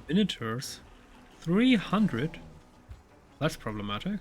Minotaurs? 300? That's problematic.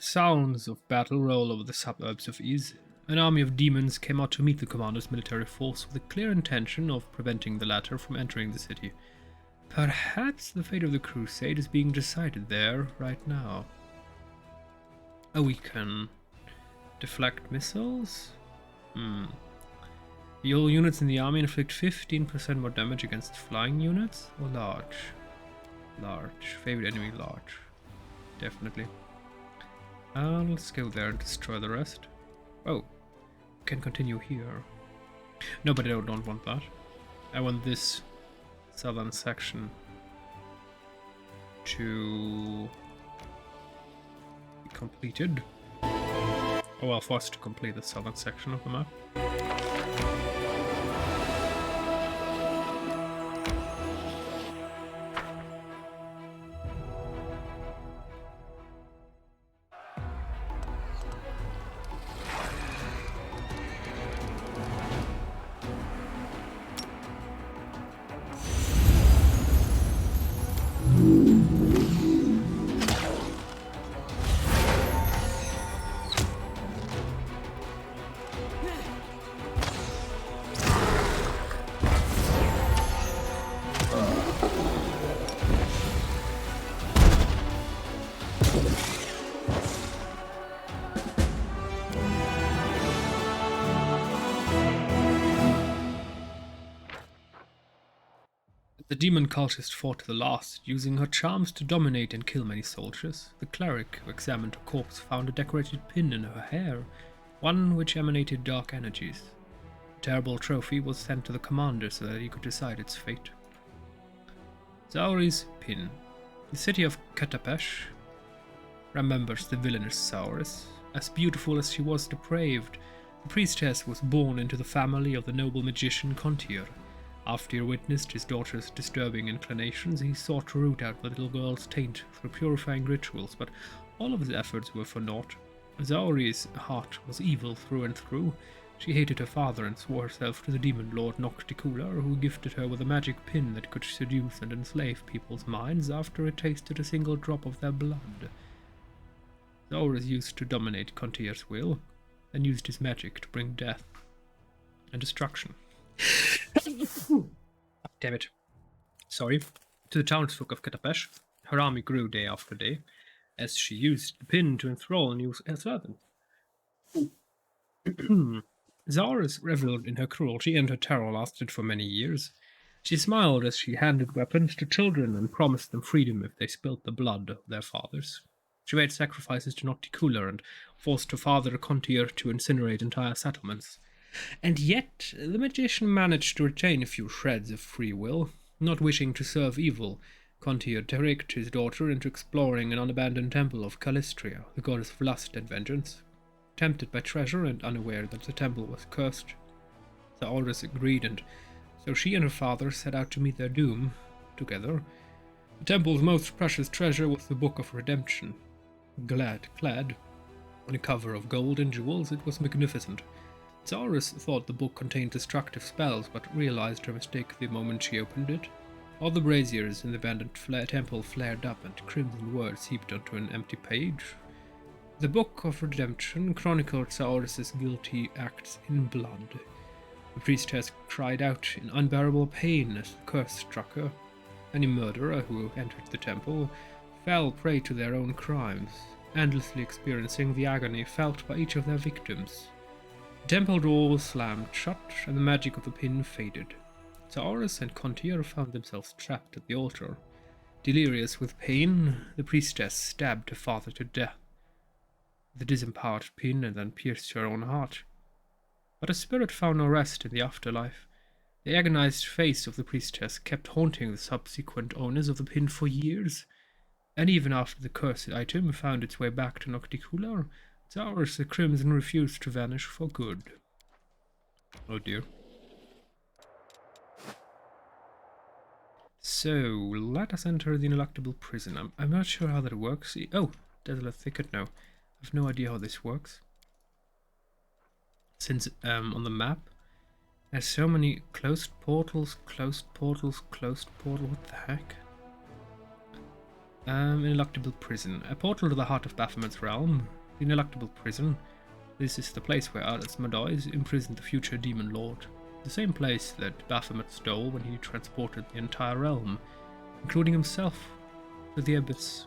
Sounds of battle roll over the suburbs of Iz. An army of demons came out to meet the commander's military force with the clear intention of preventing the latter from entering the city. Perhaps the fate of the crusade is being decided there right now. Oh, we can deflect missiles? Your units in the army inflict 15% more damage against flying units? Or large? Large. Favorite enemy large. Definitely. Let's go there and destroy the rest. Oh, can continue here. No, but I don't want that. I want this southern section to be completed. Oh well, forced to complete the southern section of the map. The demon cultist fought to the last, using her charms to dominate and kill many soldiers. The cleric who examined her corpse found a decorated pin in her hair, one which emanated dark energies. The terrible trophy was sent to the commander so that he could decide its fate. Zauri's pin. The city of Katapesh remembers the villainous Saurus. As beautiful as she was depraved, the priestess was born into the family of the noble magician Contier. After he witnessed his daughter's disturbing inclinations, he sought to root out the little girl's taint through purifying rituals, but all of his efforts were for naught. Zauri's heart was evil through and through. She hated her father and swore herself to the demon lord Nocticular, who gifted her with a magic pin that could seduce and enslave people's minds after it tasted a single drop of their blood. Zaurus used to dominate Contier's will, and used his magic to bring death and destruction. Damn it. Sorry. To the townsfolk of Katapesh, her army grew day after day, as she used the pin to enthrall new servants. Zaurus reveled in her cruelty, and her terror lasted for many years. She smiled as she handed weapons to children and promised them freedom if they spilt the blood of their fathers. She made sacrifices to Nocticular and forced her father Contier to incinerate entire settlements. And yet, the magician managed to retain a few shreds of free will. Not wishing to serve evil, Contier tricked his daughter into exploring an unabandoned temple of Callistria, the goddess of lust and vengeance. Tempted by treasure and unaware that the temple was cursed, Zaurus agreed, and so she and her father set out to meet their doom together. The temple's most precious treasure was the Book of Redemption. Clad on a cover of gold and jewels, it was magnificent. Zaurus thought the book contained destructive spells, but realized her mistake the moment she opened it. All the braziers in the abandoned temple flared up, and crimson words heaped onto an empty page. The Book of Redemption chronicled Zaurus' guilty acts in blood. The priestess cried out in unbearable pain as the curse struck her. Any murderer who entered the temple fell prey to their own crimes, endlessly experiencing the agony felt by each of their victims. The temple door was slammed shut, and the magic of the pin faded. Zaurus and Contier found themselves trapped at the altar. Delirious with pain, the priestess stabbed her father to death with the disempowered pin and then pierced her own heart. But her spirit found no rest in the afterlife. The agonized face of the priestess kept haunting the subsequent owners of the pin for years. And even after the cursed item found its way back to Nocticular, Towers the Crimson refused to vanish for good. Oh dear. So, let us enter the Inelectable Prison. I'm not sure how that works. Oh, Desolate Thicket, no. I have no idea how this works. Since on the map, there's so many closed portals, what the heck? Inelectable Prison. A portal to the heart of Baphomet's realm. The Inelectable Prison. This is the place where Asmodeus imprisoned the future Demon Lord. The same place that Baphomet stole when he transported the entire realm, including himself, to the abyss.